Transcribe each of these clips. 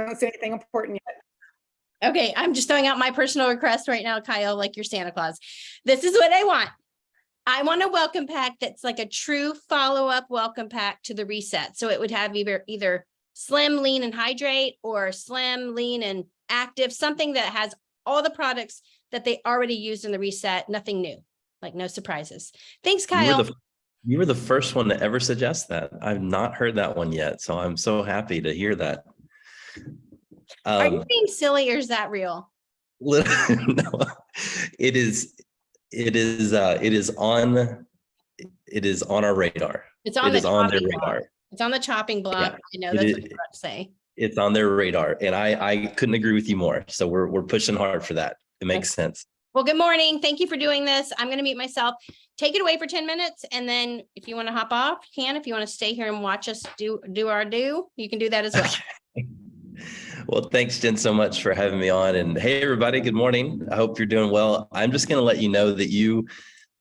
don't see anything important yet. Okay, I'm just throwing out my personal request right now, Kyle, like your Santa Claus. This is what I want. I want a welcome pack that's like a true follow-up welcome pack to the reset. So it would have either slim, lean, and hydrate, or slim, lean, and active, something that has all the products that they already used in the reset, nothing new, like no surprises. Thanks, Kyle. You were the first one to ever suggest that. I've not heard that one yet, so I'm so happy to hear that. Are you being silly, or is that real? No, it is on our radar. It's on their radar. It's on the chopping block. Yeah, I know that's what you're about to say. It's on their radar, and I couldn't agree with you more. So we're pushing hard for that. It makes sense. Well, good morning. Thank you for doing this. I'm going to mute myself. Take it away for 10 minutes. And then if you want to hop off, you can. If you want to stay here and watch us do our do, you can do that as well. Okay. Well, thanks, Jen, so much for having me on. And hey, everybody, good morning. I hope you're doing well. I'm just going to let you know that you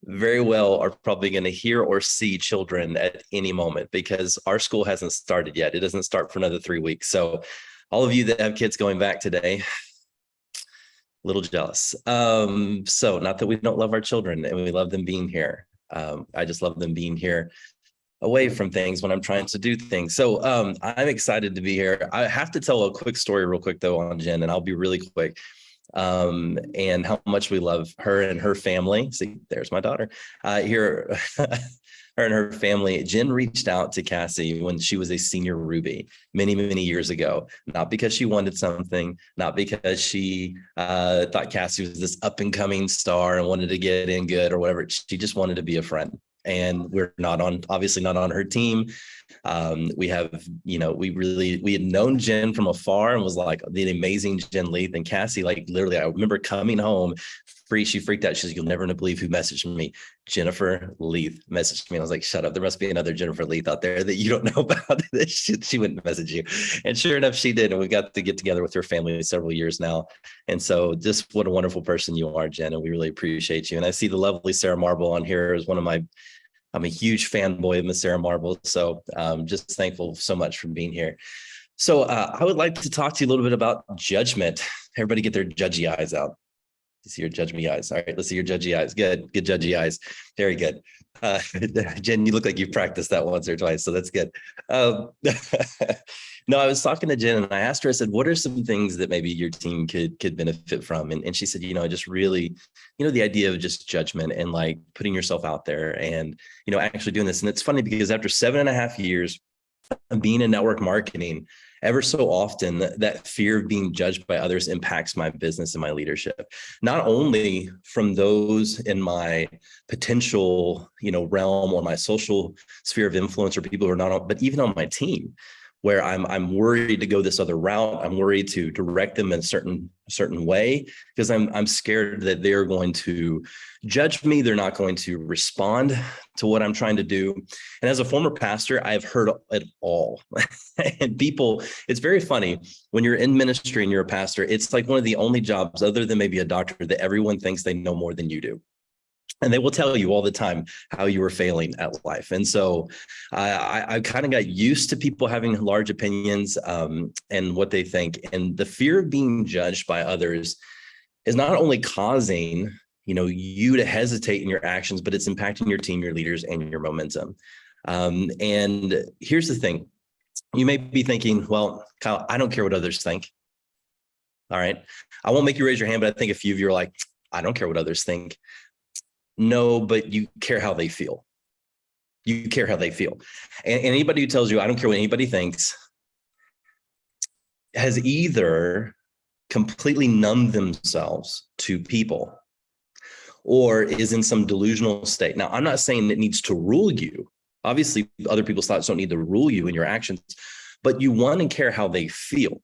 very well are probably going to hear or see children at any moment, because our school hasn't started yet. It doesn't start for another 3 weeks. So all of you that have kids going back today, a little jealous. So not that we don't love our children and we love them being here. I just love them being here away from things when I'm trying to do things. So I'm excited to be here. I have to tell a quick story real quick though on Jen, and I'll be really quick. And how much we love her and her family. See, there's my daughter here. Her and her family. Jen reached out to Cassie when she was a senior Ruby many, many years ago, not because she wanted something, not because she thought Cassie was this up and coming star and wanted to get in good or whatever. She just wanted to be a friend. And we're obviously not on her team. We have, we had known Jen from afar and was like the amazing Jen Leith, and Cassie, like literally, I remember coming home she freaked out. She said, "You'll never believe who messaged me. Jennifer Leith messaged me." And I was like, "Shut up. There must be another Jennifer Leith out there that you don't know about." She wouldn't message you. And sure enough, she did. And we got to get together with her family several years now. And so just what a wonderful person you are, Jen. And we really appreciate you. And I see the lovely Sarah Marble on here as I'm a huge fanboy of Miss Sarah Marble. So just thankful so much for being here. So I would like to talk to you a little bit about judgment. Everybody get their judgy eyes out. You see your judgy eyes. All right, let's see your judgy eyes. Good judgy eyes. Very good. Jen, you look like you've practiced that once or twice, so that's good. No, I was talking to Jen and I asked her, I said, what are some things that maybe your team could benefit from? And she said, just really, the idea of just judgment and like putting yourself out there and, actually doing this. And it's funny because after 7.5 years of being in network marketing, ever so often that fear of being judged by others impacts my business and my leadership, not only from those in my potential, realm or my social sphere of influence or people who are not, but even on my team, where I'm worried to go this other route. I'm worried to direct them in a certain way because I'm scared that they're going to judge me. They're not going to respond to what I'm trying to do. And as a former pastor, I've heard it all. And people, it's very funny when you're in ministry and you're a pastor, it's like one of the only jobs other than maybe a doctor that everyone thinks they know more than you do. And they will tell you all the time how you were failing at life. And so I kind of got used to people having large opinions and what they think. And the fear of being judged by others is not only causing, you to hesitate in your actions, but it's impacting your team, your leaders, and your momentum. And here's the thing. You may be thinking, well, Kyle, I don't care what others think. All right. I won't make you raise your hand, but I think a few of you are like, I don't care what others think. No, but you care how they feel. You care how they feel. And anybody who tells you, I don't care what anybody thinks, has either completely numbed themselves to people or is in some delusional state. Now, I'm not saying it needs to rule you. Obviously, other people's thoughts don't need to rule you in your actions, but you want to care how they feel.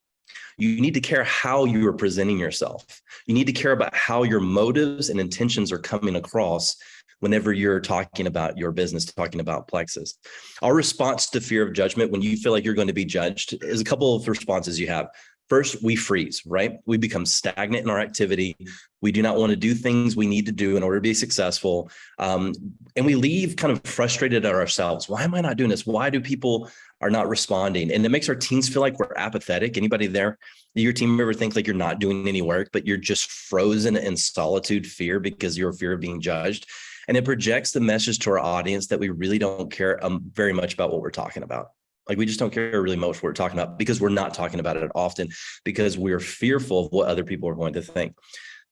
You need to care how you are presenting yourself. You need to care about how your motives and intentions are coming across whenever you're talking about your business, talking about Plexus. Our response to fear of judgment when you feel like you're going to be judged is a couple of responses you have. First, we freeze, right? We become stagnant in our activity. We do not want to do things we need to do in order to be successful. And we leave kind of frustrated at ourselves. Why am I not doing this? Why do people are not responding. And it makes our teams feel like we're apathetic. Anybody there, your team ever think like you're not doing any work, but you're just frozen in solitude, fear, because you're fear of being judged. And it projects the message to our audience that we really don't care very much about what we're talking about. Like, we just don't care really much what we're talking about, because we're not talking about it often, because we're fearful of what other people are going to think.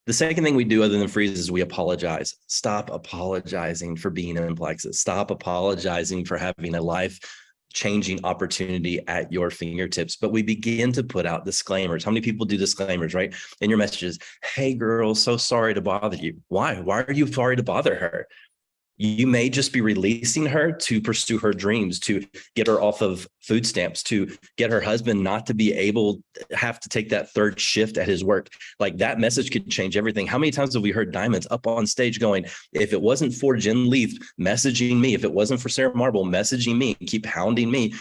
The second thing we do other than freeze is we apologize. Stop apologizing for being in Plexus. Stop apologizing for having a life-changing opportunity at your fingertips. But we begin to put out disclaimers. How many people do disclaimers, right? In your messages, hey girl, so sorry to bother you. Why? Why are you sorry to bother her? You may just be releasing her to pursue her dreams, to get her off of food stamps, to get her husband not to be able to have to take that third shift at his work. Like, that message could change everything. How many times have we heard Diamonds up on stage going, if it wasn't for Jen Leith messaging me, if it wasn't for Sarah Marble messaging me, keep hounding me,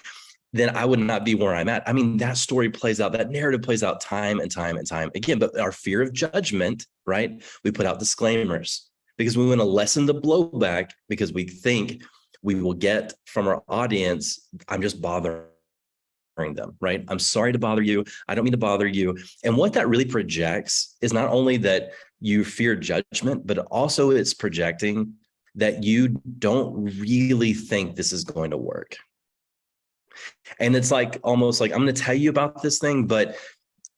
then I would not be where I'm at. I mean, that story plays out, that narrative plays out time and time and time again. But our fear of judgment, right? We put out disclaimers, because we want to lessen the blowback, because we think we will get from our audience, I'm just bothering them, right? I'm sorry to bother you. I don't mean to bother you. And what that really projects is not only that you fear judgment, but also it's projecting that you don't really think this is going to work. And it's like, almost like, I'm going to tell you about this thing, but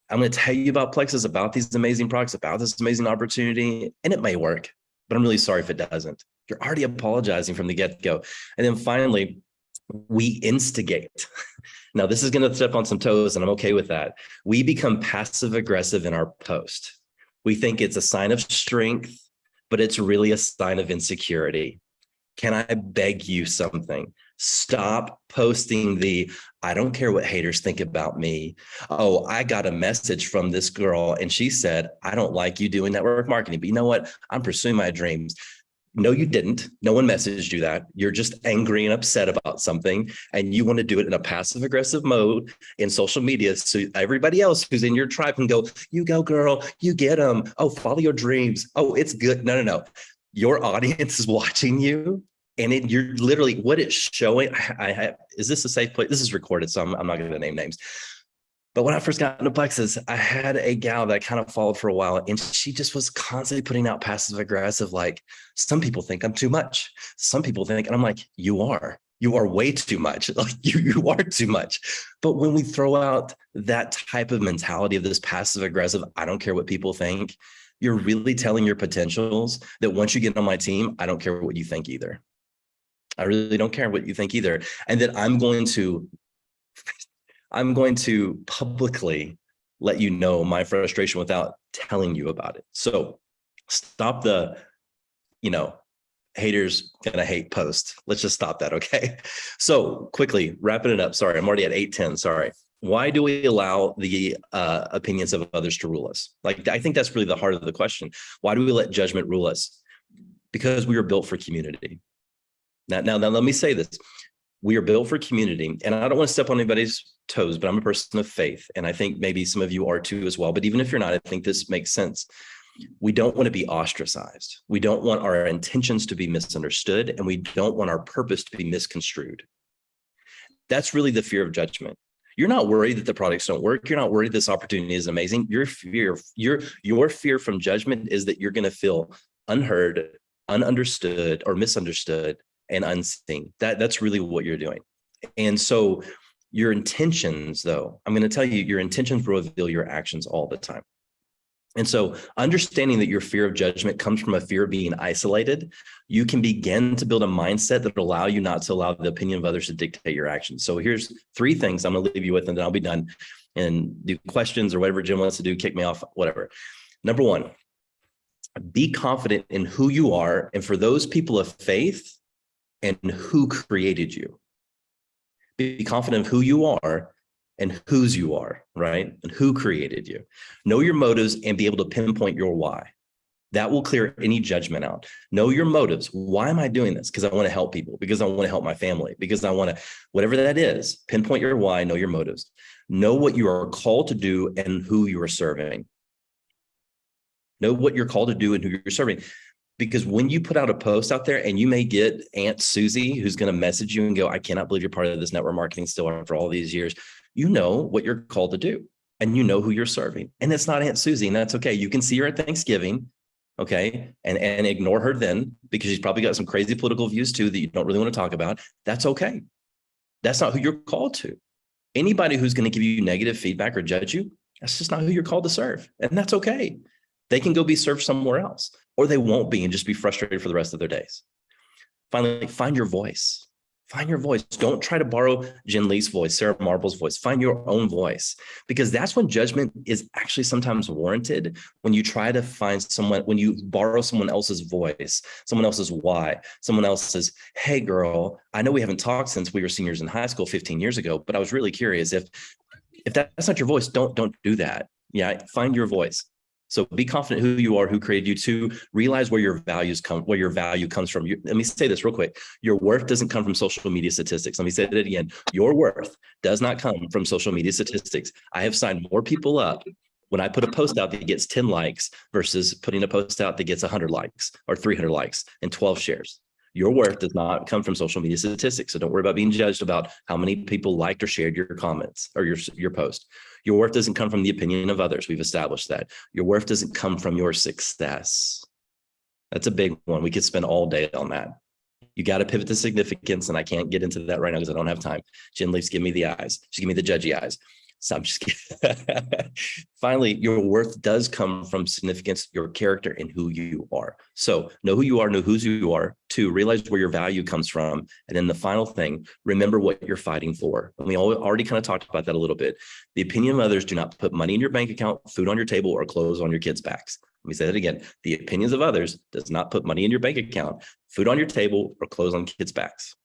I'm going to tell you about Plexus, about these amazing products, about this amazing opportunity, and it may work, but I'm really sorry if it doesn't. You're already apologizing from the get-go. And then finally, we instigate. Now, this is going to step on some toes, and I'm okay with that. We become passive aggressive in our post. We think it's a sign of strength, but it's really a sign of insecurity. Can I beg you something? Stop posting the, I don't care what haters think about me. Oh, I got a message from this girl and she said, I don't like you doing network marketing, but you know what? I'm pursuing my dreams. No, you didn't. No one messaged you that. You're just angry and upset about something, and you want to do it in a passive aggressive mode in social media. So everybody else who's in your tribe can go, you go girl, you get them. Oh, follow your dreams. Oh, it's good. No. Your audience is watching you. And you're literally, what it's showing, is this a safe place? This is recorded, so I'm not going to name names. But when I first got into Plexus, I had a gal that I kind of followed for a while, and she just was constantly putting out passive aggressive, like, some people think I'm too much. Some people think, and I'm like, you are way too much. Like, you are too much. But when we throw out that type of mentality of this passive aggressive, I don't care what people think, you're really telling your potentials that once you get on my team, I don't care what you think either. I really don't care what you think either. And then I'm going to publicly let you know my frustration without telling you about it. So stop the, haters gonna hate post. Let's just stop that, okay? So quickly, wrapping it up. Sorry, I'm already at 8:10, sorry. Why do we allow the opinions of others to rule us? Like, I think that's really the heart of the question. Why do we let judgment rule us? Because we were built for community. Now, let me say this. We are built for community, and I don't want to step on anybody's toes, but I'm a person of faith, and I think maybe some of you are too as well. But even if you're not, I think this makes sense. We don't want to be ostracized. We don't want our intentions to be misunderstood, and we don't want our purpose to be misconstrued. That's really the fear of judgment. You're not worried that the products don't work. You're not worried this opportunity is amazing. Your fear from judgment is that you're going to feel unheard, ununderstood, or misunderstood, and unseen. That's really what you're doing. And so your intentions, though, I'm going to tell you, your intentions will reveal your actions all the time. And so understanding that your fear of judgment comes from a fear of being isolated, you can begin to build a mindset that will allow you not to allow the opinion of others to dictate your actions. So here's 3 things I'm going to leave you with, and then I'll be done and do questions or whatever Jim wants to do, kick me off, whatever. Number 1, be confident in who you are, and for those people of faith, and who created you. Be confident of who you are and whose you are, right? And who created you. Know your motives and be able to pinpoint your why. That will clear any judgment out. Know your motives. Why am I doing this? Because I want to help people, because I want to help my family, because I want to, whatever that is, pinpoint your why, know your motives. Know what you are called to do and who you are serving. Know what you're called to do and who you're serving. Because when you put out a post out there and you may get Aunt Susie who's going to message you and go, I cannot believe you're part of this network marketing still after all these years. You know what you're called to do and you know who you're serving. And it's not Aunt Susie, and that's okay. You can see her at Thanksgiving, okay, and ignore her then because she's probably got some crazy political views too that you don't really want to talk about. That's okay. That's not who you're called to. Anybody who's going to give you negative feedback or judge you, that's just not who you're called to serve. And that's okay. They can go be served somewhere else, or they won't be and just be frustrated for the rest of their days. Finally, find your voice. Find your voice. Don't try to borrow Jen Lee's voice, Sarah Marble's voice. Find your own voice, because that's when judgment is actually sometimes warranted. When you try to find someone, when you borrow someone else's voice, someone else's why, someone else's, hey girl, I know we haven't talked since we were seniors in high school 15 years ago, but I was really curious if that's not your voice, don't do that. Yeah, find your voice. So be confident who you are, who created you, to realize where your values come, where your value comes from. Let me say this real quick. Your worth doesn't come from social media statistics. Let me say it again. Your worth does not come from social media statistics. I have signed more people up when I put a post out that gets 10 likes versus putting a post out that gets 100 likes or 300 likes and 12 shares. Your worth does not come from social media statistics. So don't worry about being judged about how many people liked or shared your comments or your post. Your worth doesn't come from the opinion of others. We've established that. Your worth doesn't come from your success. That's a big one. We could spend all day on that. You got to pivot to significance, and I can't get into that right now because I don't have time. Jen Leafs, give me the eyes. She give me the judgy eyes. So I'm just kidding. Finally, your worth does come from significance, your character, and who you are. So know who you are, know whose you are. 2, realize where your value comes from. And then the final thing, remember what you're fighting for. And we already kind of talked about that a little bit. The opinion of others do not put money in your bank account, food on your table, or clothes on your kids' backs. Let me say that again. The opinions of others does not put money in your bank account, food on your table, or clothes on kids' backs.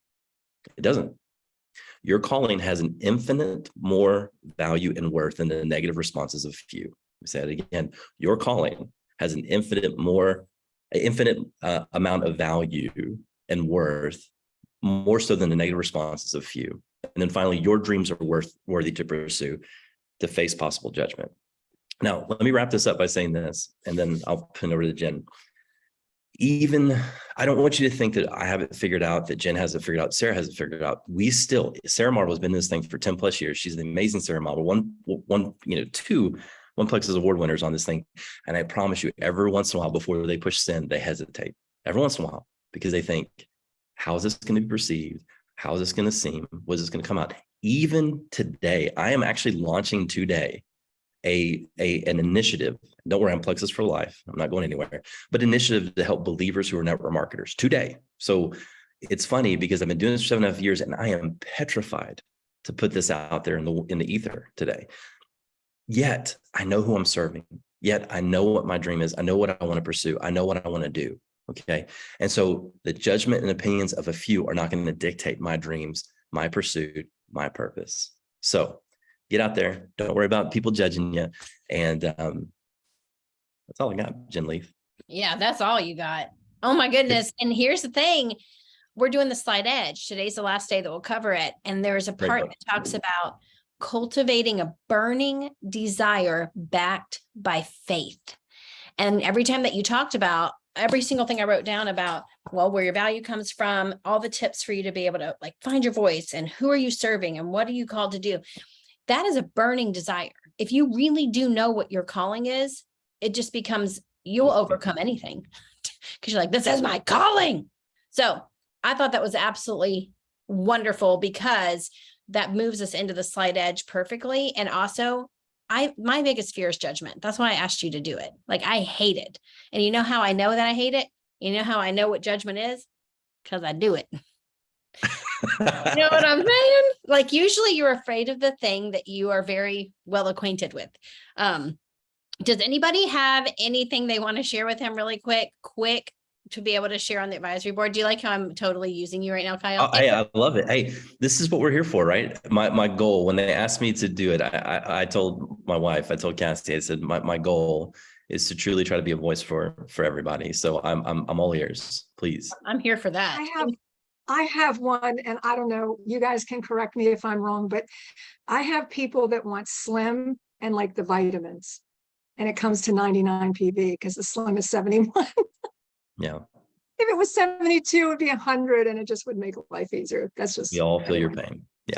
It doesn't. Your calling has an infinite more value and worth than the negative responses of few. Let me say it again. Your calling has an infinite amount of value and worth, more so than the negative responses of few. And then finally, your dreams are worthy to pursue, to face possible judgment. Now, let me wrap this up by saying this, and then I'll pin over to Jen. I don't want you to think that I have it figured out, that Jen has it figured out, Sarah has it figured out. Sarah Marble has been in this thing for 10 plus years. She's an amazing Sarah Marble. 2 OnePlex's award winners on this thing. And I promise you, every once in a while before they push send, they hesitate every once in a while because they think, how is this going to be perceived? How is this going to seem? What is this going to come out? Even today, I am actually launching today an initiative. Don't worry, I'm Plexus for life. I'm not going anywhere, but initiative to help believers who are network marketers today. So it's funny because I've been doing this for 7.5 years and I am petrified to put this out there in the ether today. Yet I know who I'm serving. Yet I know what my dream is. I know what I want to pursue. I know what I want to do. Okay. And so the judgment and opinions of a few are not going to dictate my dreams, my pursuit, my purpose. So get out there. Don't worry about people judging you. And that's all I got, Jen Leaf. Yeah, that's all you got. Oh my goodness. And here's the thing. We're doing the Slight Edge. Today's the last day that we'll cover it. And there's a part that talks about cultivating a burning desire backed by faith. And every time that you talked about, every single thing I wrote down about, well, where your value comes from, all the tips for you to be able to like find your voice and who are you serving and what are you called to do? That is a burning desire. If you really do know what your calling is, it just becomes, you'll overcome anything because you're like, this is my calling. So I thought that was absolutely wonderful because that moves us into the Slight Edge perfectly. And also my biggest fear is judgment. That's why I asked you to do it. Like I hate it. And you know how I know that I hate it? You know how I know what judgment is? Because I do it. You know what I'm saying? Like usually you're afraid of the thing that you are very well acquainted with. Does anybody have anything they want to share with him really quick to be able to share on the advisory board? Do you like how I'm totally using you right now, Kyle? I love it. Hey, this is what we're here for, right? My goal, when they asked me to do it, I told my wife, I told Cassie, I said, my goal is to truly try to be a voice for everybody. So I'm all ears, please. I'm here for that. I have one, and I don't know, you guys can correct me if I'm wrong, but I have people that want slim and like the vitamins, and it comes to 99 PV because the slim is 71. Yeah. If it was 72, it would be 100 and it just would make life easier. That's just. We all feel your pain. Yeah.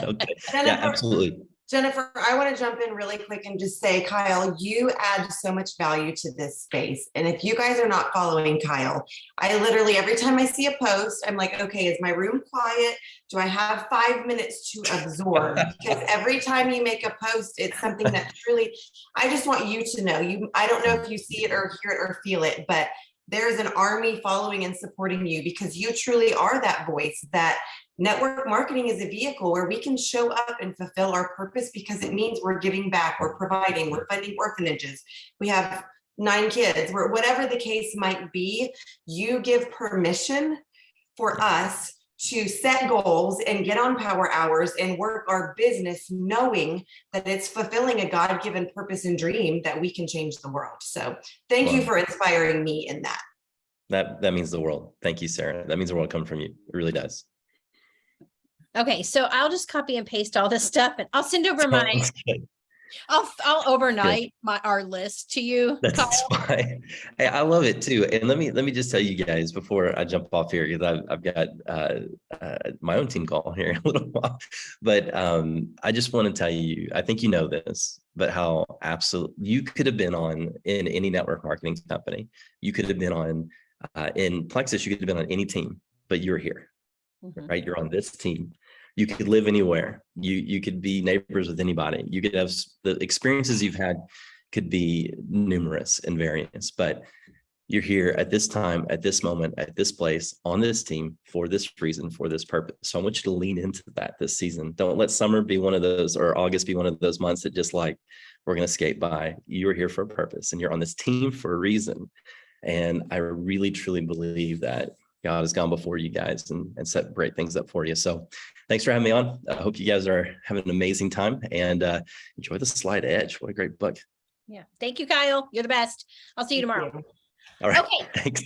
Okay. Yeah, Jennifer, absolutely. Jennifer, I want to jump in really quick and just say, Kyle, you add so much value to this space. And if you guys are not following Kyle, I literally, every time I see a post, I'm like, okay, is my room quiet? Do I have 5 minutes to absorb? Because every time you make a post, it's something that truly, I just want you to know, I don't know if you see it or hear it or feel it, but there's an army following and supporting you because you truly are that voice. That network marketing is a vehicle where we can show up and fulfill our purpose because it means we're giving back, we're providing, we're funding orphanages. We have 9 kids, whatever the case might be. You give permission for us to set goals and get on power hours and work our business knowing that it's fulfilling a God-given purpose and dream that we can change the world. So thank you for inspiring me in that. That means the world. Thank you, Sarah. That means the world coming from you. It really does. Okay, so I'll just copy and paste all this stuff and I'll send over I'll overnight our list to you. That's fine. Hey, I love it too. And let me just tell you guys before I jump off here, because I've got my own team call here in a little while. But I just want to tell you, I think you know this, but how absolute you could have been on in any network marketing company. You could have been on in Plexus, you could have been on any team, but you're here, right? You're on this team. You could live anywhere. You could be neighbors with anybody. You could have the experiences you've had could be numerous and various, but you're here at this time, at this moment, at this place, on this team for this reason, for this purpose. So I want you to lean into that this season. Don't let summer be one of those, or August be one of those months that just like, we're going to skate by. You're here for a purpose and you're on this team for a reason. And I really, truly believe that God has gone before you guys and set great things up for you. So thanks for having me on. I hope you guys are having an amazing time and enjoy The Slight Edge. What a great book. Yeah. Thank you, Kyle. You're the best. I'll see you tomorrow. All right. Okay. Thanks.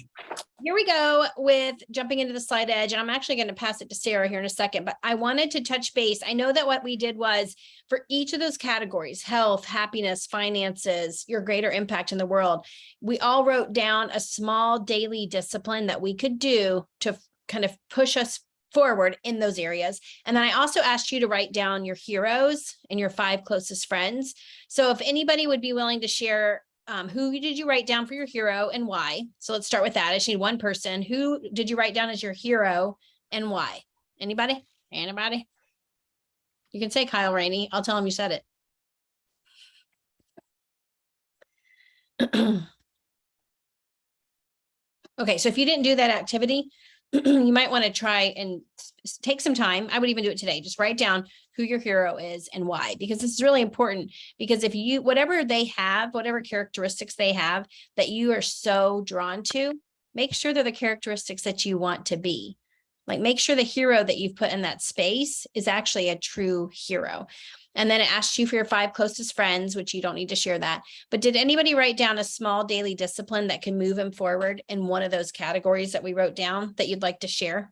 Here we go with jumping into the Slight Edge. And I'm actually going to pass it to Sarah here in a second, but I wanted to touch base. I know that what we did was for each of those categories, health, happiness, finances, your greater impact in the world, we all wrote down a small daily discipline that we could do to kind of push us forward in those areas. And then I also asked you to write down your heroes and your 5 closest friends. So if anybody would be willing to share, who did you write down for your hero and why? So let's start with that. I just need one person. Who did you write down as your hero and why? Anybody? Anybody? You can say Kyle Raney. I'll tell him you said it. Okay, so if you didn't do that activity, you might want to try and take some time. I would even do it today. Just write down who your hero is and why, because this is really important. Because if you, whatever they have, whatever characteristics they have that you are so drawn to, make sure they're the characteristics that you want to be. Like, make sure the hero that you've put in that space is actually a true hero. And then it asks you for your 5 closest friends, which you don't need to share that. But did anybody write down a small daily discipline that can move them forward in one of those categories that we wrote down that you'd like to share?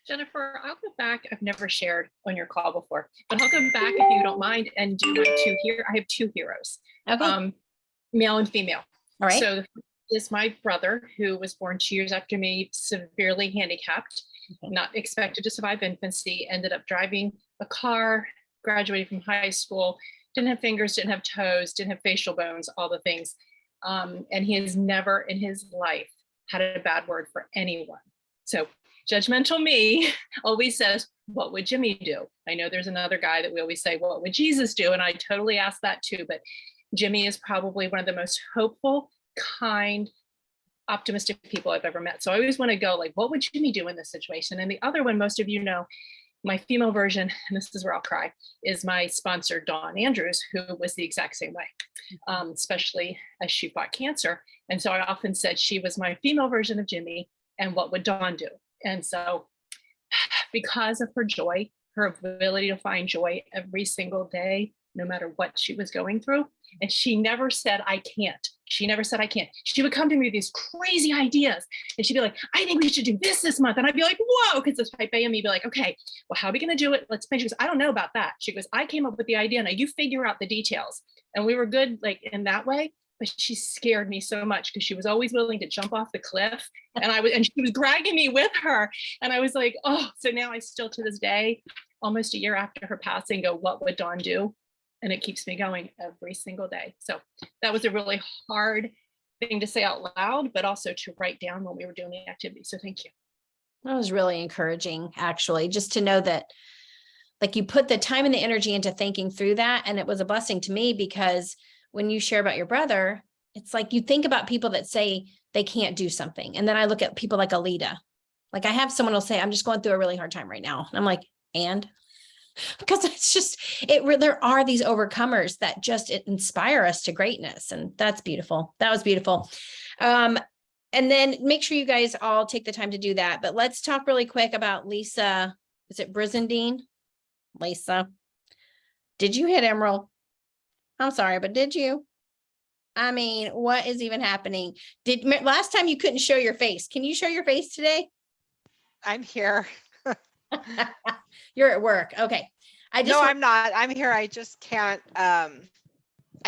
Jennifer, I'll go back. I've never shared on your call before, but I'll go back if you don't mind and do my 2 here. I have 2 heroes, Okay. Male and female. All right. So is my brother, who was born 2 years after me, severely handicapped, not expected to survive infancy, ended up driving a car, graduated from high school, didn't have fingers, didn't have toes, didn't have facial bones, all the things. And he has never in his life had a bad word for anyone. So judgmental me always says, what would Jimmy do? I know there's another guy that we always say, what would Jesus do? And I totally ask that too, but Jimmy is probably one of the most hopeful, kind, optimistic people I've ever met. So I always want to go like, what would Jimmy do in this situation? And the other one, most of you know, my female version, and this is where I'll cry, is my sponsor, Dawn Andrews, who was the exact same way, especially as she fought cancer. And so I often said she was my female version of Jimmy, and what would Dawn do? And so because of her joy, her ability to find joy every single day, no matter what she was going through. And she never said, I can't. She never said, I can't. She would come to me with these crazy ideas. And she'd be like, I think we should do this month. And I'd be like, whoa, because this type A and me be like, okay, well, how are we going to do it? Let's finish. She goes, I don't know about that. She goes, I came up with the idea. Now you figure out the details. And we were good like in that way. But she scared me so much because she was always willing to jump off the cliff. And she was dragging me with her. And I was like, oh, so now I still to this day, almost a year after her passing, go, what would Dawn do? And it keeps me going every single day. So that was a really hard thing to say out loud, but also to write down when we were doing the activity. So thank you. That was really encouraging, actually, just to know that like you put the time and the energy into thinking through that. And it was a blessing to me because when you share about your brother, it's like you think about people that say they can't do something. And then I look at people like Alita. Like I have someone will say, I'm just going through a really hard time right now. And I'm like, and because it's just, there are these overcomers that just inspire us to greatness. And that's beautiful. That was beautiful. And then make sure you guys all take the time to do that. But let's talk really quick about Lisa. Is it Brizendine? Lisa, did you hit Emerald? I'm sorry, but did you? I mean, what is even happening? Last time you couldn't show your face. Can you show your face today? I'm here. You're at work. Okay. No, I'm not. I'm here. I just can't, I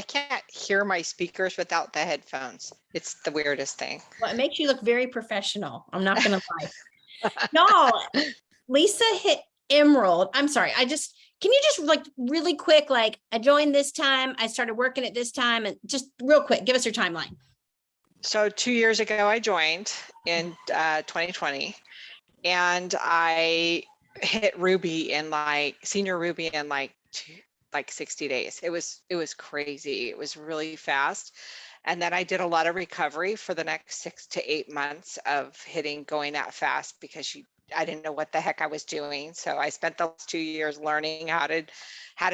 can't hear my speakers without the headphones. It's the weirdest thing. Well, it makes you look very professional. I'm not going to lie. No, Lisa hit Emerald. I'm sorry. Can you just like really quick, like I joined this time, I started working at this time, and just real quick, give us your timeline. So 2 years ago, I joined in 2020 and I hit Ruby in senior Ruby in 60 days. It was crazy. It was really fast. And then I did a lot of recovery for the next 6 to 8 months of going that fast because I didn't know what the heck I was doing. So I spent the last 2 years learning how to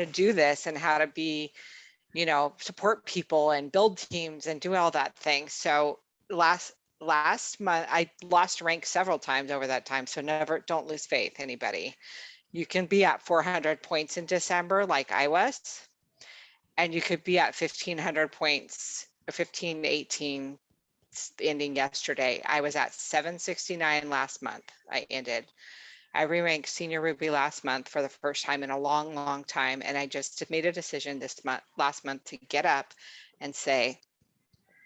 do this and how to be, support people and build teams and do all that thing. So last month, I lost rank several times over that time. So don't lose faith, anybody. You can be at 400 points in December like I was, and you could be at 1,500 points, or 1518 ending yesterday. I was at 769 last month. I re-ranked senior Ruby last month for the first time in a long, long time. And I just made a decision last month to get up and say,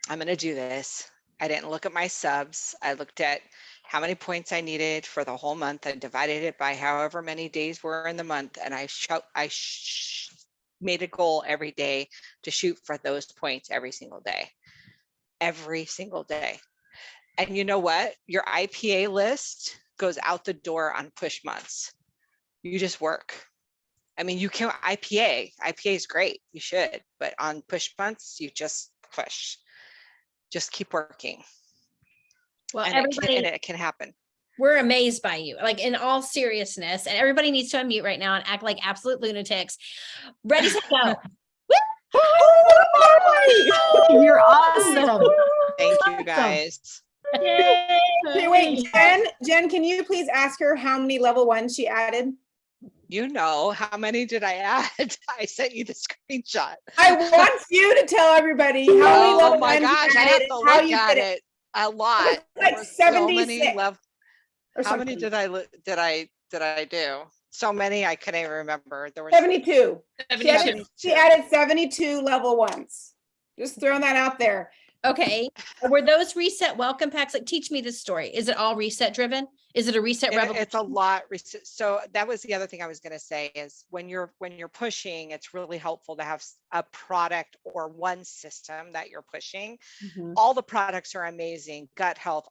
I'm going to do this. I didn't look at my subs. I looked at how many points I needed for the whole month. I divided it by however many days were in the month. And I made a goal every day to shoot for those points every single day. And you know what? Your IPA list goes out the door on push months. You just work. I mean, you can IPA is great. You should, but on push months, you just push. Just keep working. Well, and it can happen. We're amazed by you, like in all seriousness, and everybody needs to unmute right now and act like absolute lunatics. Ready to go. You're awesome. Thank you, guys. Hey, wait, Jen, can you please ask her how many level 1s she added? How many did I add? I sent you the screenshot. I want you to tell everybody how many level 1s. Oh my gosh, I have to look at it. A lot. Like 76. How many did I do? So many I couldn't even remember. There were 72. She added 72 level 1s. Just throwing that out there. Okay. Were those reset welcome packs? Like, teach me this story. Is it all reset driven? Is it a reset revolution? It's a lot reset. So that was the other thing I was going to say is when you're pushing, it's really helpful to have a product or one system that you're pushing. Mm-hmm. All the products are amazing. Gut health,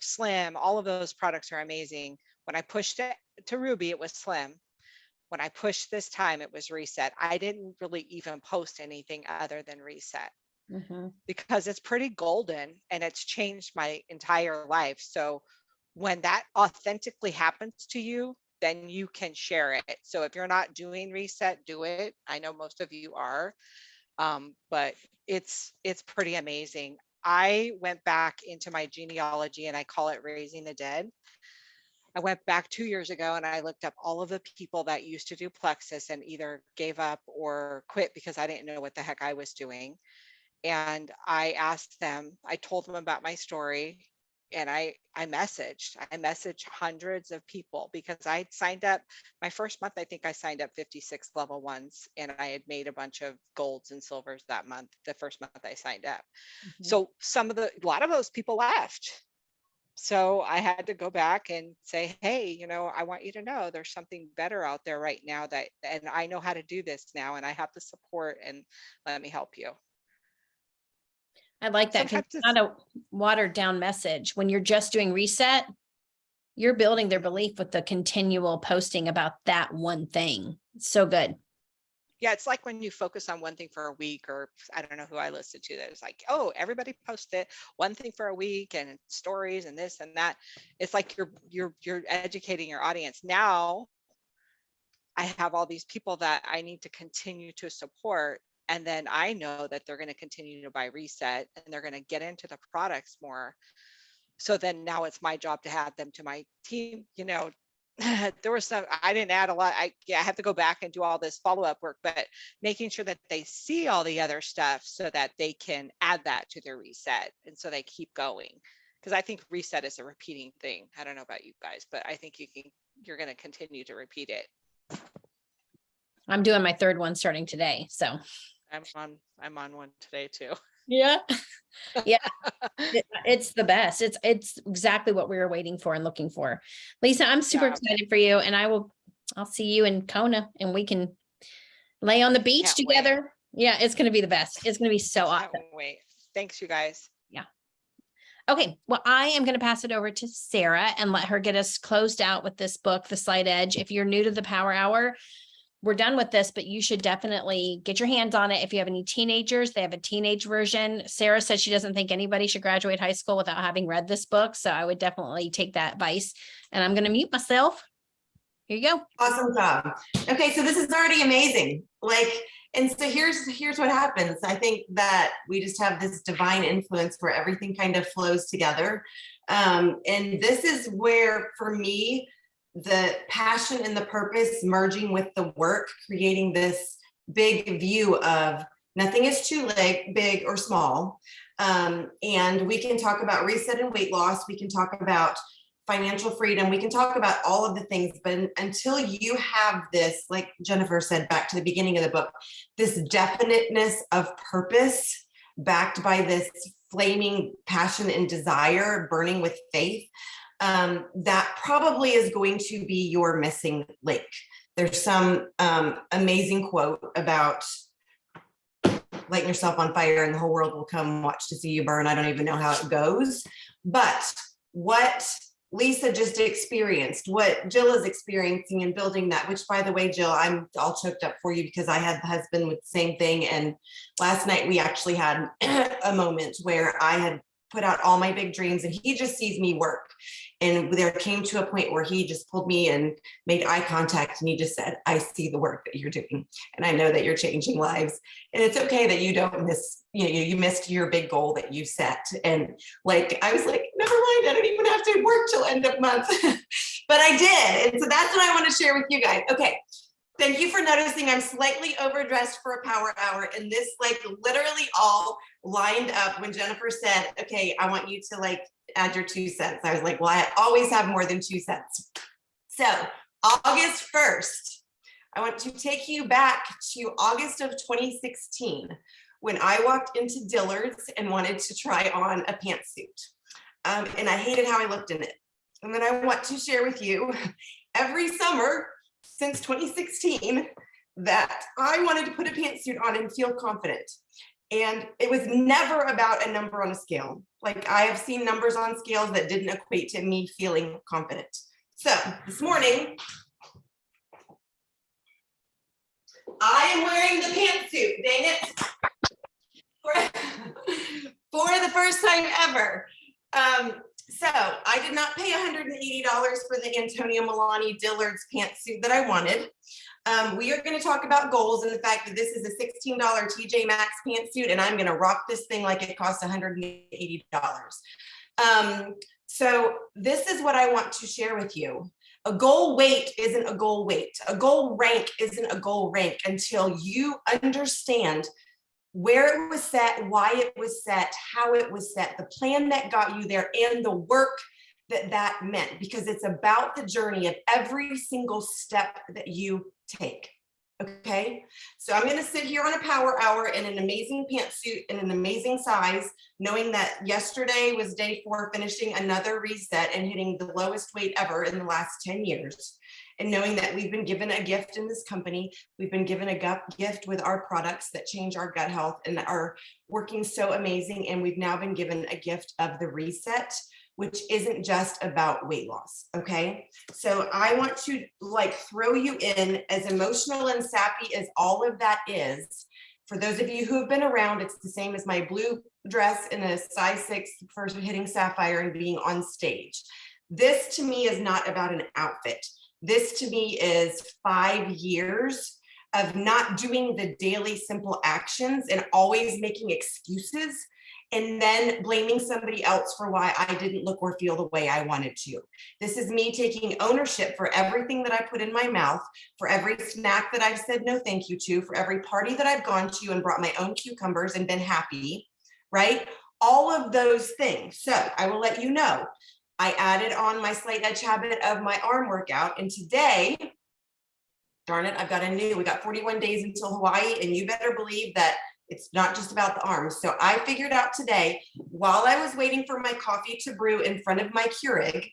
Slim, all of those products are amazing. When I pushed it to Ruby, it was Slim. When I pushed this time, it was reset. I didn't really even post anything other than reset. Mm-hmm. Because it's pretty golden and it's changed my entire life. So when that authentically happens to you, then you can share it. So if you're not doing reset, do it. I know most of you are, but it's pretty amazing. I went back into my genealogy and I call it Raising the Dead. I went back 2 years ago and I looked up all of the people that used to do Plexus and either gave up or quit because I didn't know what the heck I was doing. And I asked them, I told them about my story, and I messaged hundreds of people because I signed up my first month. I think I signed up 56 level ones, and I had made a bunch of golds and silvers that month, the first month I signed up. So a lot of those people left. So I had to go back and say, hey, you know, I want you to know there's something better out there right now and I know how to do this now, and I have the support, and let me help you. I like that, because it's not a watered down message. When you're just doing reset, you're building their belief with the continual posting about that one thing. It's so good. Yeah, it's like when you focus on one thing for a week, or I don't know who I listened to that was like, oh, everybody posted one thing for a week and stories and this and that. It's like you're educating your audience. Now I have all these people that I need to continue to support. And then I know that they're going to continue to buy Reset, and they're going to get into the products more. So then now it's my job to add them to my team. You know, there was some, I didn't add a lot. I have to go back and do all this follow-up work, but making sure that they see all the other stuff so that they can add that to their Reset. And so they keep going. Because I think Reset is a repeating thing. I don't know about you guys, but I think you're going to continue to repeat it. I'm doing my third one starting today. So I'm on one today too. yeah. Yeah. It's the best. It's exactly what we were waiting for and looking for. Lisa, I'm super excited for you, and I'll see you in Kona, and we can lay on the beach Can't together. wait. Yeah, it's going to be the best. It's going to be so awesome. Wait. Thanks, you guys. Yeah. Okay. Well, I am going to pass it over to Sarah and let her get us closed out with this book, The Slight Edge. If you're new to the Power Hour, we're done with this, but you should definitely get your hands on it. If you have any teenagers, they have a teenage version. Sarah says she doesn't think anybody should graduate high school without having read this book. So I would definitely take that advice, and I'm going to mute myself. Here you go. Awesome job. Okay, so this is already amazing. And so here's what happens. I think that we just have this divine influence where everything kind of flows together. And this is where, for me, the passion and the purpose merging with the work, creating this big view of nothing is too big or small. And we can talk about reset and weight loss. We can talk about financial freedom. We can talk about all of the things, but until you have this, like Jennifer said, back to the beginning of the book, this definiteness of purpose backed by this flaming passion and desire, burning with faith, that probably is going to be your missing link. There's some amazing quote about lighting yourself on fire and the whole world will come watch to see you burn. I don't even know how it goes, but what Lisa just experienced, what Jill is experiencing and building that, which, by the way, Jill, I'm all choked up for you because I had the husband with the same thing. And last night we actually had a moment where I had put out all my big dreams and he just sees me work. And there came to a point where he just pulled me and made eye contact. And he just said, I see the work that you're doing. And I know that you're changing lives. And it's okay that you don't miss, you missed your big goal that you set. And I was like, never mind, I don't even have to work till end of month. But I did. And so that's what I want to share with you guys. Okay. Thank you for noticing I'm slightly overdressed for a power hour, and this literally all lined up when Jennifer said, okay, I want you to add your 2 cents. I was like, well, I always have more than 2 cents. So August 1st, I want to take you back to August of 2016 when I walked into Dillard's and wanted to try on a pantsuit. And I hated how I looked in it. And then I want to share with you every summer since 2016 that I wanted to put a pantsuit on and feel confident. And it was never about a number on a scale. I have seen numbers on scales that didn't equate to me feeling confident. So this morning, I am wearing the pantsuit, dang it, for the first time ever. So I did not pay $180 for the Antonio Milani Dillard's pantsuit that I wanted. We are going to talk about goals and the fact that this is a $16 TJ Maxx pantsuit, and I'm going to rock this thing like it costs $180. So this is what I want to share with you. A goal weight isn't a goal weight. A goal rank isn't a goal rank until you understand where it was set, why it was set, how it was set, the plan that got you there, and the work that meant, because it's about the journey of every single step that you take. Okay, so I'm going to sit here on a power hour in an amazing pantsuit in an amazing size, knowing that yesterday was day 4, finishing another reset and hitting the lowest weight ever in the last 10 years. And knowing that we've been given a gift in this company, we've been given a gift with our products that change our gut health and are working so amazing. And we've now been given a gift of the reset, which isn't just about weight loss. Okay, so I want to like throw you in, as emotional and sappy as all of that is. For those of you who have been around, it's the same as my blue dress in a size 6 for hitting Sapphire and being on stage. This to me is not about an outfit. This to me is 5 years of not doing the daily simple actions and always making excuses, and then blaming somebody else for why I didn't look or feel the way I wanted to. This is me taking ownership for everything that I put in my mouth, for every snack that I've said no thank you to, for every party that I've gone to and brought my own cucumbers and been happy, right? All of those things. So I will let you know, I added on my slight edge habit of my arm workout. And today, darn it, we got 41 days until Hawaii, and you better believe that it's not just about the arms. So I figured out today, while I was waiting for my coffee to brew in front of my Keurig,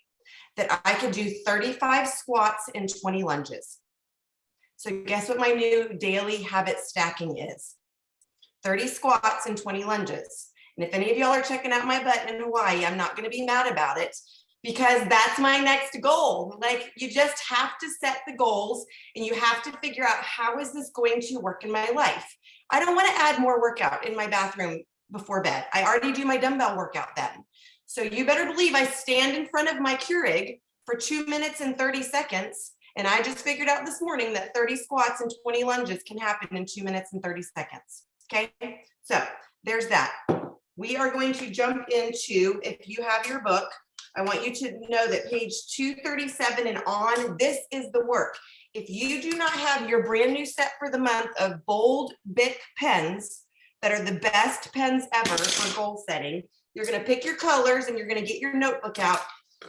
that I could do 35 squats and 20 lunges. So guess what my new daily habit stacking is? 30 squats and 20 lunges. And if any of y'all are checking out my butt in Hawaii, I'm not going to be mad about it, because that's my next goal. Like, you just have to set the goals and you have to figure out, how is this going to work in my life? I don't want to add more workout in my bathroom before bed. I already do my dumbbell workout then. So you better believe I stand in front of my Keurig for 2 minutes and 30 seconds. And I just figured out this morning that 30 squats and 20 lunges can happen in 2 minutes and 30 seconds. Okay, so there's that. We are going to jump into, if you have your book, I want you to know that page 237 and on, this is the work. If you do not have your brand new set for the month of bold Bic pens that are the best pens ever for goal setting, you're going to pick your colors and you're going to get your notebook out.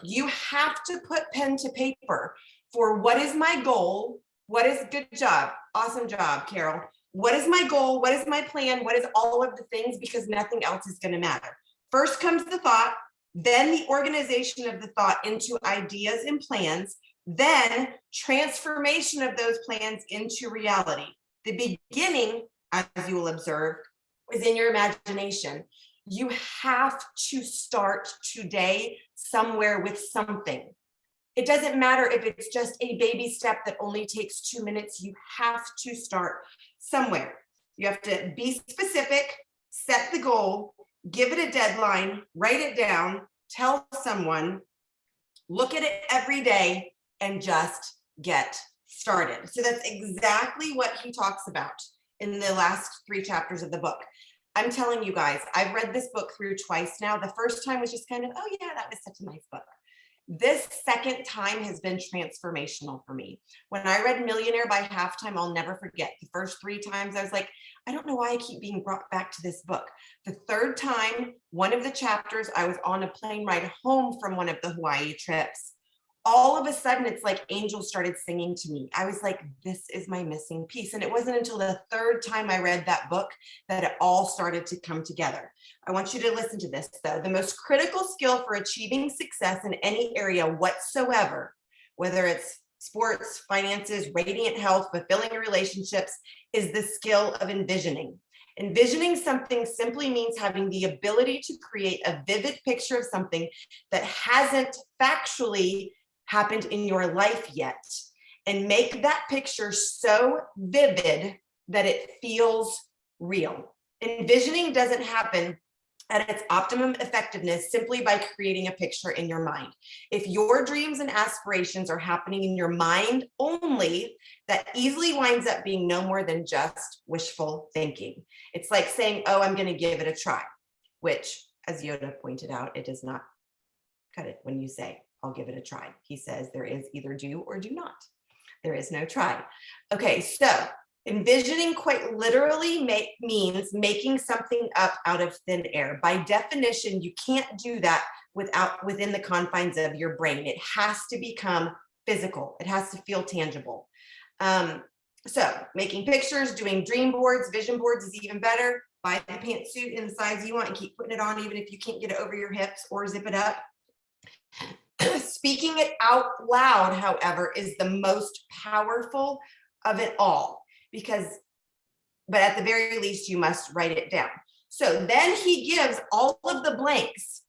You have to put pen to paper for what is my goal? What is, good job, awesome job, Carol. What is my goal? What is my plan? What is all of the things? Because nothing else is going to matter. First comes the thought, then the organization of the thought into ideas and plans, then transformation of those plans into reality. The beginning, as you will observe, is in your imagination. You have to start today somewhere with something. It doesn't matter if it's just a baby step that only takes 2 minutes. You have to start somewhere. You have to be specific, set the goal, give it a deadline, write it down, tell someone, look at it every day, and just get started. So that's exactly what he talks about in the last 3 chapters of the book. I'm telling you guys, I've read this book through twice now. The first time was just kind of, oh yeah, that was such a nice book. This second time has been transformational for me. When I read Millionaire by Halftime, I'll never forget. The first 3 times I was like, I don't know why I keep being brought back to this book. The third time, one of the chapters, I was on a plane ride home from one of the Hawaii trips. All of a sudden, it's like angels started singing to me. I was like, this is my missing piece. And it wasn't until the third time I read that book that it all started to come together. I want you to listen to this, though. The most critical skill for achieving success in any area whatsoever, whether it's sports, finances, radiant health, fulfilling relationships, is the skill of envisioning. Envisioning something simply means having the ability to create a vivid picture of something that hasn't factually happened in your life yet, and make that picture so vivid that it feels real. Envisioning doesn't happen at its optimum effectiveness simply by creating a picture in your mind. If your dreams and aspirations are happening in your mind only, that easily winds up being no more than just wishful thinking. It's like saying, oh, I'm going to give it a try, which, as Yoda pointed out, it does not cut it when you say, I'll give it a try. He says there is either do or do not. There is no try. Okay, so envisioning quite literally means making something up out of thin air. By definition, you can't do that within the confines of your brain. It has to become physical. It has to feel tangible. So making pictures, doing dream boards, vision boards is even better. Buy the pantsuit in the size you want and keep putting it on, even if you can't get it over your hips, or zip it up. Speaking it out loud, however, is the most powerful of it all, but at the very least, you must write it down. So then he gives all of the blanks.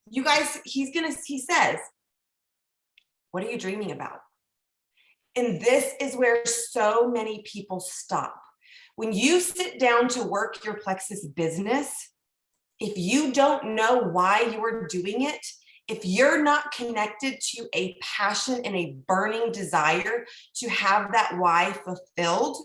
You guys, he says, what are you dreaming about? And this is where so many people stop. When you sit down to work your plexus business, if you don't know why you are doing it, if you're not connected to a passion and a burning desire to have that why fulfilled,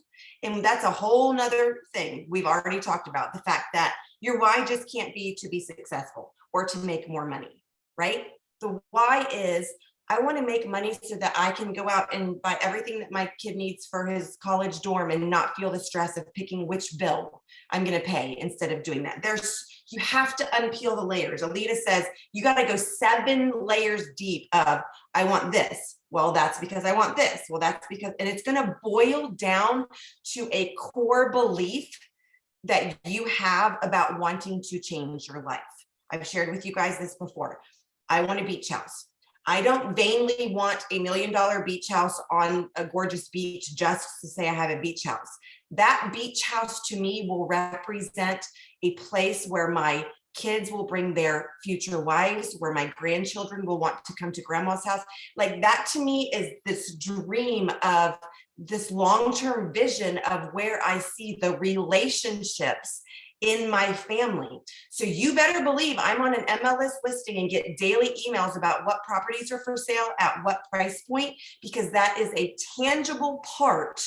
and that's a whole nother thing we've already talked about, the fact that your why just can't be to be successful or to make more money, right? The why is, I want to make money so that I can go out and buy everything that my kid needs for his college dorm and not feel the stress of picking which bill I'm going to pay instead of doing that. You have to unpeel the layers. Alita says, you got to go 7 layers deep of, I want this. Well, that's because I want this. Well, that's because, and it's going to boil down to a core belief that you have about wanting to change your life. I've shared with you guys this before. I want a beach house. I don't vainly want $1 million beach house on a gorgeous beach just to say I have a beach house. That beach house to me will represent a place where my kids will bring their future wives, where my grandchildren will want to come to grandma's house. Like that to me is this dream of this long-term vision of where I see the relationships in my family. So you better believe I'm on an MLS listing and get daily emails about what properties are for sale at what price point, because that is a tangible part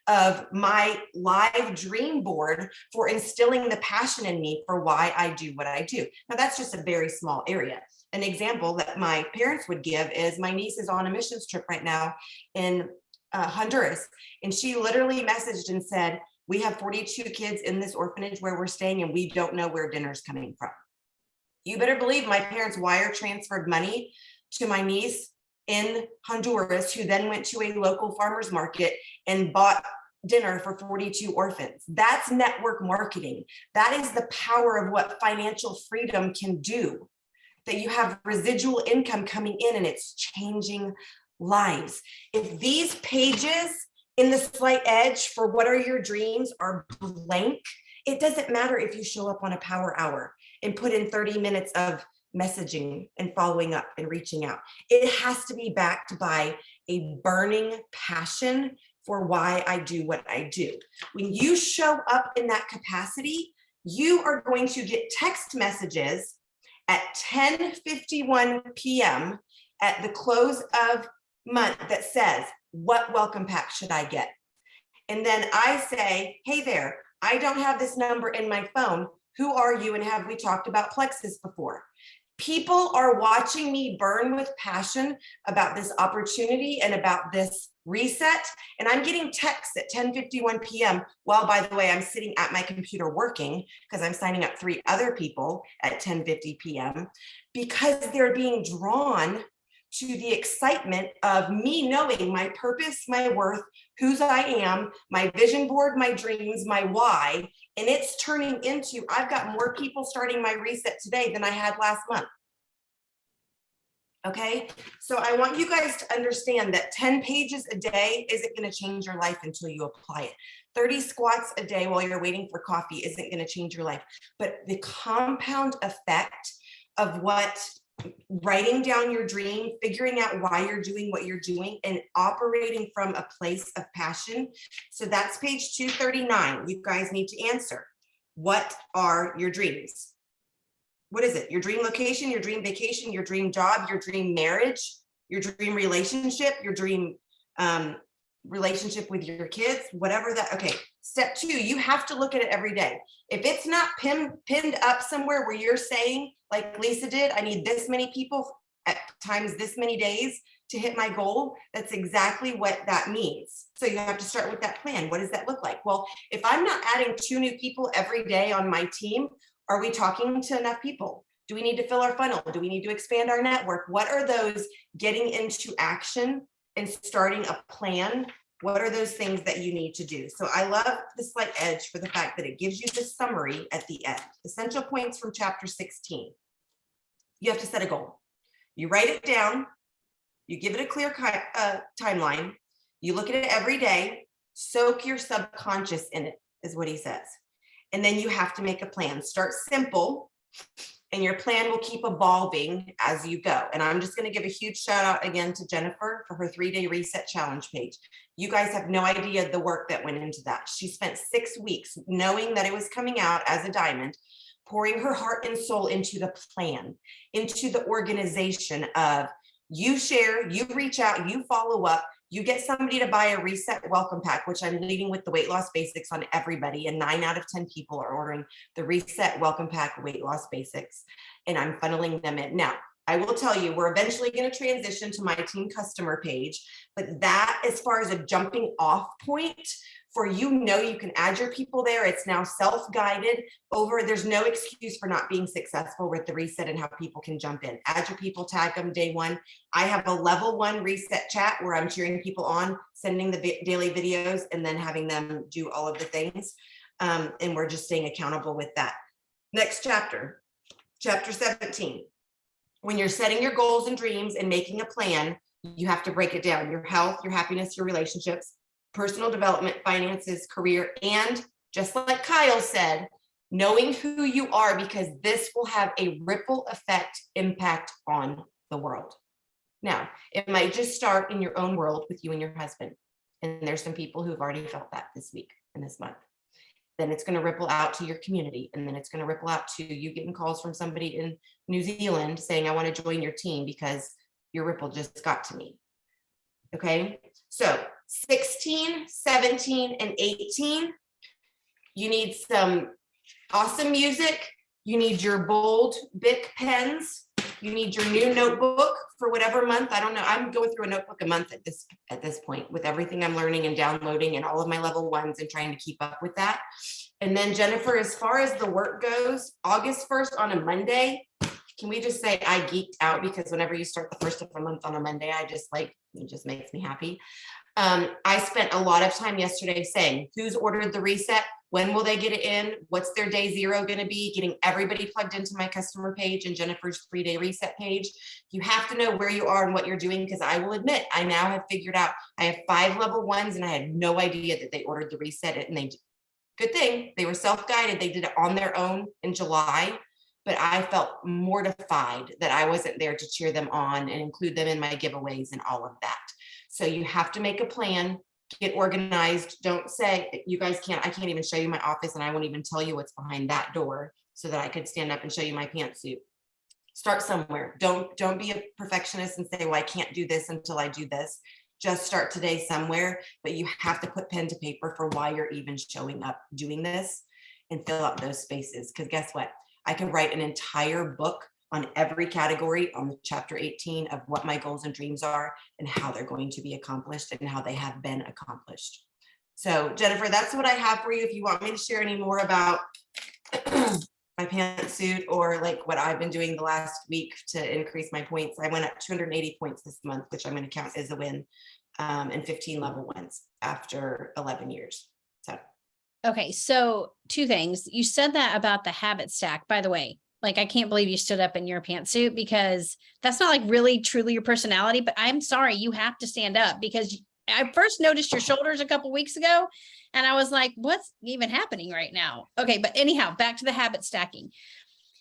of my live dream board for instilling the passion in me for why I do what I do. Now that's just a very small area. An example that my parents would give is my niece is on a missions trip right now in Honduras. And she literally messaged and said, we have 42 kids in this orphanage where we're staying and we don't know where dinner's coming from. You better believe my parents wire transferred money to my niece in Honduras, who then went to a local farmer's market and bought dinner for 42 orphans. That's network marketing. That is the power of what financial freedom can do, that you have residual income coming in and it's changing lives. If these pages in the slight edge for what are your dreams are blank, it doesn't matter if you show up on a power hour and put in 30 minutes of messaging and following up and reaching out. It has to be backed by a burning passion for why I do what I do. When you show up in that capacity, you are going to get text messages at 10:51 p.m. at the close of month that says, what welcome pack should I get? And then I say, hey there, I don't have this number in my phone. Who are you? And have we talked about plexus before? People are watching me burn with passion about this opportunity and about this reset. And I'm getting texts at 10:51 p.m. while, by the way, I'm sitting at my computer working because I'm signing up 3 other people at 10:50 p.m. because they're being drawn to the excitement of me knowing my purpose, my worth, whose I am, my vision board, my dreams, my why, and it's turning into, I've got more people starting my reset today than I had last month. Okay, so I want you guys to understand that 10 pages a day isn't going to change your life until you apply it. 30 squats a day while you're waiting for coffee isn't going to change your life, but the compound effect of what writing down your dream, figuring out why you're doing what you're doing, and operating from a place of passion. So that's page 239. You guys need to answer. What are your dreams? What is it? Your dream location, your dream vacation, your dream job, your dream marriage, your dream relationship, your dream relationship with your kids, whatever that. Okay. Step 2, you have to look at it every day. If it's not pinned up somewhere where you're saying, like Lisa did, I need this many people times this many days to hit my goal, that's exactly what that means. So you have to start with that plan. What does that look like? Well, if I'm not adding 2 new people every day on my team, are we talking to enough people? Do we need to fill our funnel? Do we need to expand our network? What are those getting into action and starting a plan? What are those things that you need to do? So I love the slight edge for the fact that it gives you the summary at the end. Essential points from chapter 16. You have to set a goal. You write it down. You give it a clear timeline. You look at it every day. Soak your subconscious in it, is what he says. And then you have to make a plan. Start simple, and your plan will keep evolving as you go. And I'm just going to give a huge shout out again to Jennifer for her 3-day reset challenge page. You guys have no idea the work that went into that. She spent 6 weeks knowing that it was coming out as a diamond, pouring her heart and soul into the plan, into the organization of you share, you reach out, you follow up, you get somebody to buy a reset welcome pack, which I'm leading with the weight loss basics on everybody. And 9 out of 10 people are ordering the reset welcome pack weight loss basics. And I'm funneling them in. Now, I will tell you, we're eventually going to transition to my team customer page, but that, as far as a jumping off point for, you can add your people there. It's now self-guided over. There's no excuse for not being successful with the reset and how people can jump in. Add your people, tag them day one. I have a level 1 reset chat where I'm cheering people on, sending the daily videos, and then having them do all of the things. And we're just staying accountable with that. Next chapter, chapter 17. When you're setting your goals and dreams and making a plan, you have to break it down. Your health, your happiness, your relationships, personal development, finances, career, and just like Kyle said, knowing who you are, because this will have a ripple effect impact on the world. Now, it might just start in your own world with you and your husband. And there's some people who've already felt that this week and this month. Then it's going to ripple out to your community. And then it's going to ripple out to you getting calls from somebody in New Zealand saying, I want to join your team because your ripple just got to me. Okay. So 16, 17, and 18, you need some awesome music. You need your bold Bic pens. You need your new notebook for whatever month. I don't know. I'm going through a notebook a month at this point with everything I'm learning and downloading and all of my level 1s and trying to keep up with that. And then Jennifer, as far as the work goes, August 1st on a Monday, can we just say I geeked out, because whenever you start the first of a month on a Monday, it just makes me happy. I spent a lot of time yesterday saying, who's ordered the reset? When will they get it in? What's their day 0 going to be? Getting everybody plugged into my customer page and Jennifer's 3-day reset page. You have to know where you are and what you're doing, because I will admit, I now have figured out I have 5 level 1s and I had no idea that they ordered the reset. And good thing they were self-guided. They did it on their own in July, but I felt mortified that I wasn't there to cheer them on and include them in my giveaways and all of that. So you have to make a plan, get organized. Don't say, I can't even show you my office and I won't even tell you what's behind that door so that I could stand up and show you my pantsuit. Start somewhere. Don't be a perfectionist and say, well, I can't do this until I do this. Just start today somewhere, but you have to put pen to paper for why you're even showing up doing this and fill out those spaces. Because guess what? I can write an entire book on every category on the chapter 18 of what my goals and dreams are and how they're going to be accomplished and how they have been accomplished. So Jennifer, that's what I have for you. If you want me to share any more about my pantsuit or like what I've been doing the last week to increase my points, I went up 280 points this month, which I'm going to count as a win, and 15 level 1s after 11 years. So. Okay. So 2 things. You said that about the habit stack, by the way. Like, I can't believe you stood up in your pantsuit, because that's not like really truly your personality, but I'm sorry, you have to stand up, because I first noticed your shoulders a couple weeks ago and I was like, what's even happening right now? Okay. But anyhow, back to the habit stacking.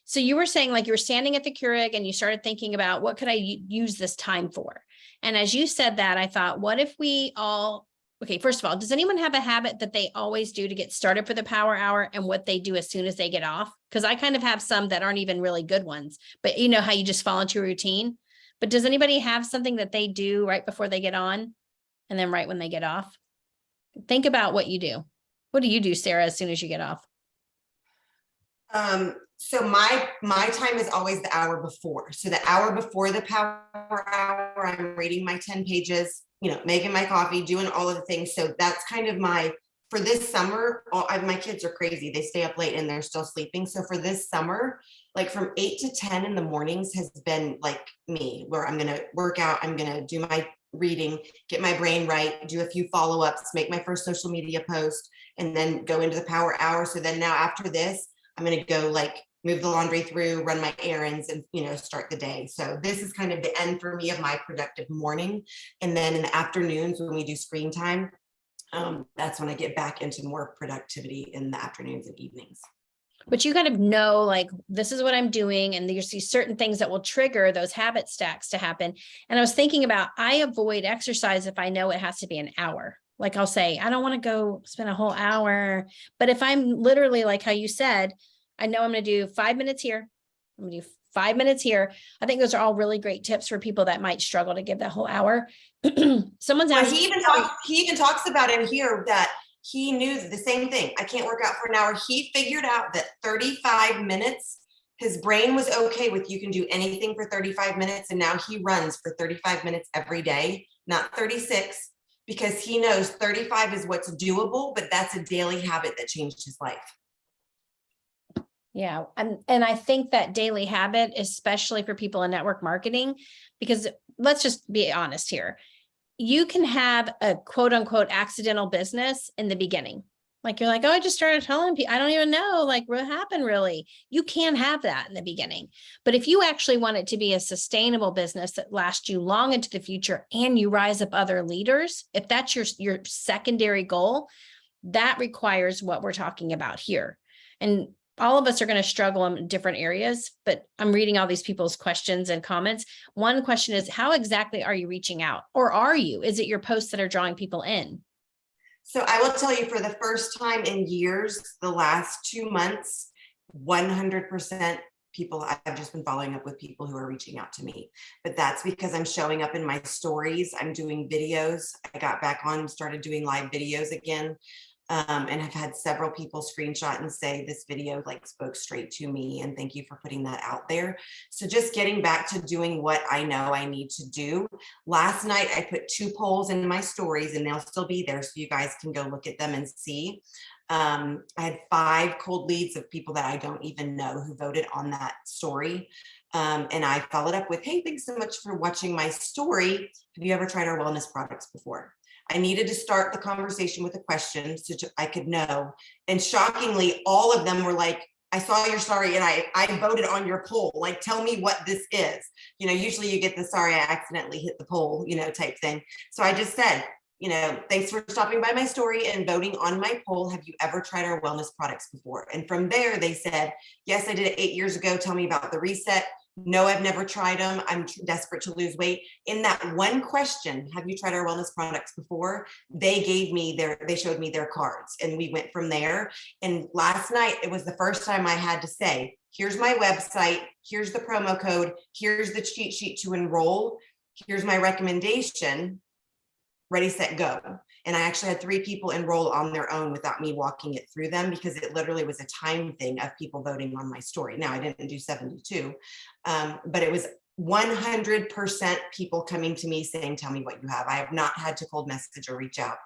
So you were saying, like, you were standing at the Keurig and you started thinking about what could I use this time for? And as you said that, I thought, what if we all, okay, first of all, does anyone have a habit that they always do to get started for the power hour and what they do as soon as they get off? Because I kind of have some that aren't even really good ones, but you know how you just fall into a routine. But does anybody have something that they do right before they get on and then right when they get off? Think about what you do. What do you do, Sarah, as soon as you get off? So my time is always the hour before. So the hour before the power hour, I'm reading my 10 pages, making my coffee, doing all of the things. So that's kind of for this summer, my kids are crazy. They stay up late and they're still sleeping. So for this summer, like from 8 to 10 in the mornings has been like me, where I'm going to work out. I'm going to do my reading, get my brain right, do a few follow-ups, make my first social media post, and then go into the power hour. So then now after this, I'm going to go move the laundry through, run my errands, and start the day. So this is kind of the end for me of my productive morning. And then in the afternoons when we do screen time, that's when I get back into more productivity in the afternoons and evenings. But you kind of know, like, this is what I'm doing. And there's these certain things that will trigger those habit stacks to happen. And I was thinking about, I avoid exercise if I know it has to be an hour. Like I'll say, I don't want to go spend a whole hour. But if I'm literally like how you said, I know I'm going to do 5 minutes here. I'm going to do 5 minutes here. I think those are all really great tips for people that might struggle to give that whole hour. Someone's Well, asking. he even talks about in here that he knew the same thing. I can't work out for an hour. He figured out that 35 minutes, his brain was okay with, you can do anything for 35 minutes. And now he runs for 35 minutes every day, not 36, because he knows 35 is what's doable, but that's a daily habit that changed his life. Yeah. And I think that daily habit, especially for people in network marketing, because let's just be honest here. You can have a quote unquote accidental business in the beginning. Like you're like, oh, I just started telling people, I don't even know like what happened really. You can have that in the beginning. But if you actually want it to be a sustainable business that lasts you long into the future and you rise up other leaders, if that's your secondary goal, that requires what we're talking about here. And all of us are going to struggle in different areas, but I'm reading all these people's questions and comments. One question is, how exactly are you reaching out? Or are you? Is it your posts that are drawing people in? So I will tell you, for the first time in years, the last 2 months, 100% people, I've just been following up with people who are reaching out to me. But that's because I'm showing up in my stories. I'm doing videos. I got back on, started doing live videos again. And have had several people screenshot and say this video spoke straight to me, and thank you for putting that out there. So just getting back to doing what I know I need to do. Last night I put 2 polls in my stories, and they'll still be there so you guys can go look at them and see. I had 5 cold leads of people that I don't even know who voted on that story. And I followed up with, hey, thanks so much for watching my story. Have you ever tried our wellness products before? I needed to start the conversation with a question so I could know. And shockingly, all of them were like, I saw your story and I voted on your poll. Like, tell me what this is. Usually you get the sorry, I accidentally hit the poll, type thing. So I just said, thanks for stopping by my story and voting on my poll. Have you ever tried our wellness products before? And from there, they said, yes, I did it 8 years ago. Tell me about the reset. No, I've never tried them. I'm desperate to lose weight. In that one question, have you tried our wellness products before? They showed me their cards, and we went from there. And last night, it was the first time I had to say, here's my website, here's the promo code, here's the cheat sheet to enroll, here's my recommendation, ready, set, go. And I actually had 3 people enroll on their own without me walking it through them, because it literally was a time thing of people voting on my story. Now I didn't do 72, but it was 100% people coming to me saying, tell me what you have. I have not had to cold message or reach out,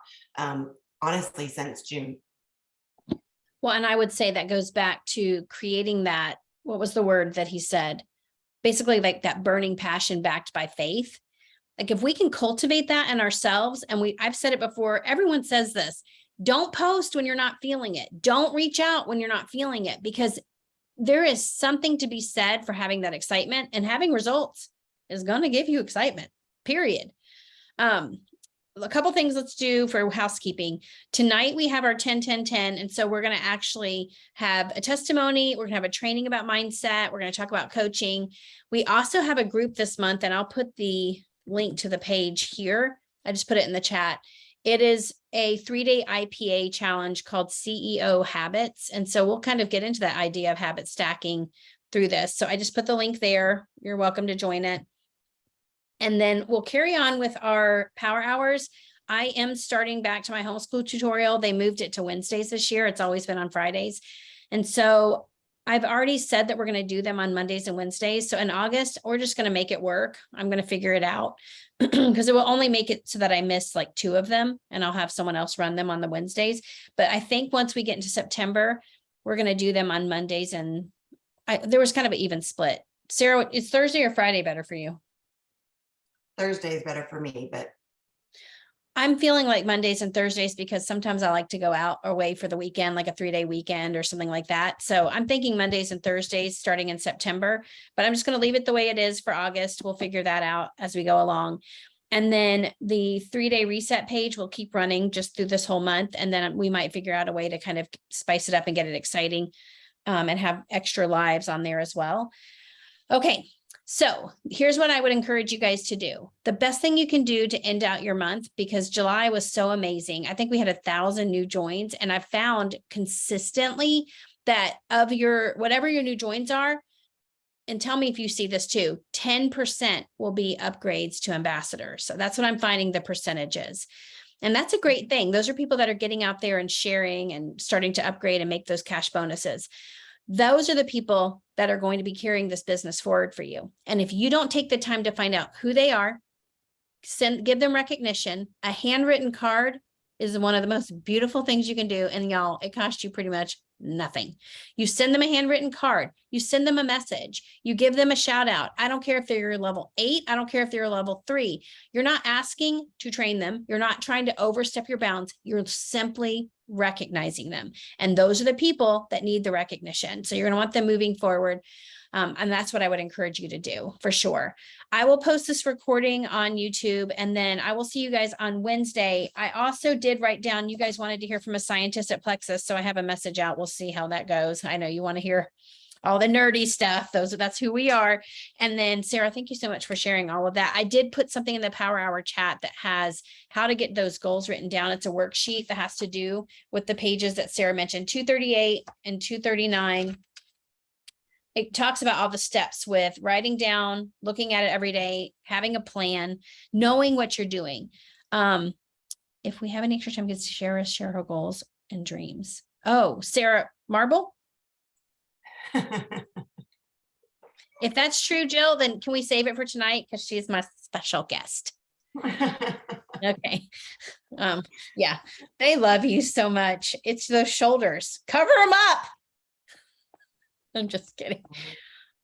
honestly, since June. Well, and I would say that goes back to creating that, what was the word that he said? Basically like that burning passion backed by faith. Like if we can cultivate that in ourselves, and I've said it before, everyone says this, don't post when you're not feeling it. Don't reach out when you're not feeling it, because there is something to be said for having that excitement, and having results is going to give you excitement, period. A couple things let's do for housekeeping. Tonight we have our 10-10-10. And so we're going to actually have a testimony. We're going to have a training about mindset. We're going to talk about coaching. We also have a group this month, and I'll put the link to the page here. I just put it in the chat. It is a 3-day IPA challenge called CEO Habits. And so we'll kind of get into that idea of habit stacking through this. So I just put the link there. You're welcome to join it. And then we'll carry on with our power hours. I am starting back to my homeschool tutorial. They moved it to Wednesdays this year. It's always been on Fridays. And so I've already said that we're going to do them on Mondays and Wednesdays. So in August, we're just going to make it work. I'm going to figure it out because it will only make it so that I miss like 2 of them and I'll have someone else run them on the Wednesdays. But I think once we get into September, we're going to do them on Mondays, and there was kind of an even split. Sarah, is Thursday or Friday better for you? Thursday is better for me, but I'm feeling like Mondays and Thursdays because sometimes I like to go out away for the weekend, like a 3-day weekend or something like that. So I'm thinking Mondays and Thursdays starting in September, but I'm just going to leave it the way it is for August. We'll figure that out as we go along. And then the 3-day reset page will keep running just through this whole month. And then we might figure out a way to kind of spice it up and get it exciting, and have extra lives on there as well. Okay. So here's what I would encourage you guys to do. The best thing you can do to end out your month, because July was so amazing. I think we had 1,000 new joins, and I've found consistently that of your, whatever your new joins are, and tell me if you see this too, 10% will be upgrades to ambassadors. So that's what I'm finding the percentages. And that's a great thing. Those are people that are getting out there and sharing and starting to upgrade and make those cash bonuses. Those are the people that are going to be carrying this business forward for you. And if you don't take the time to find out who they are, give them recognition. A handwritten card is one of the most beautiful things you can do. And y'all, it costs you pretty much nothing. You send them a handwritten card, you send them a message, you give them a shout out. I don't care if they're level 8. I don't care if they're level 3. You're not asking to train them. You're not trying to overstep your bounds. You're simply recognizing them. And those are the people that need the recognition. So you're going to want them moving forward. And that's what I would encourage you to do for sure. I will post this recording on YouTube, and then I will see you guys on Wednesday. I also did write down, you guys wanted to hear from a scientist at Plexus. So I have a message out. We'll see how that goes. I know you want to hear all the nerdy stuff. That's who we are. And then Sarah, thank you so much for sharing all of that. I did put something in the Power Hour chat that has how to get those goals written down. It's a worksheet that has to do with the pages that Sarah mentioned, 238 and 239. It talks about all the steps with writing down, looking at it every day, having a plan, knowing what you're doing. If we have any extra time, we can share her goals and dreams. Oh, Sarah, Marble? If that's true, Jill, then can we save it for tonight? Because she's my special guest. Okay. Yeah, they love you so much. It's those shoulders. Cover them up. I'm just kidding.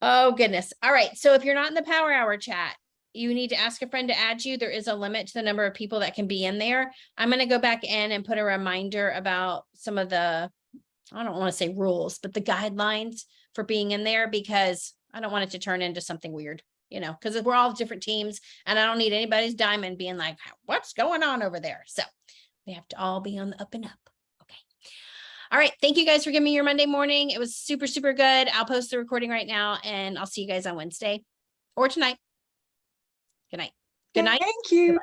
Oh, goodness. All right. So if you're not in the Power Hour chat, you need to ask a friend to add you. There is a limit to the number of people that can be in there. I'm going to go back in and put a reminder about some of the, I don't want to say rules, but the guidelines for being in there, because I don't want it to turn into something weird, because we're all different teams and I don't need anybody's diamond being like, what's going on over there? So we have to all be on the up and up. All right. Thank you guys for giving me your Monday morning. It was super, super good. I'll post the recording right now, and I'll see you guys on Wednesday or tonight. Good night. Good night. Thank you.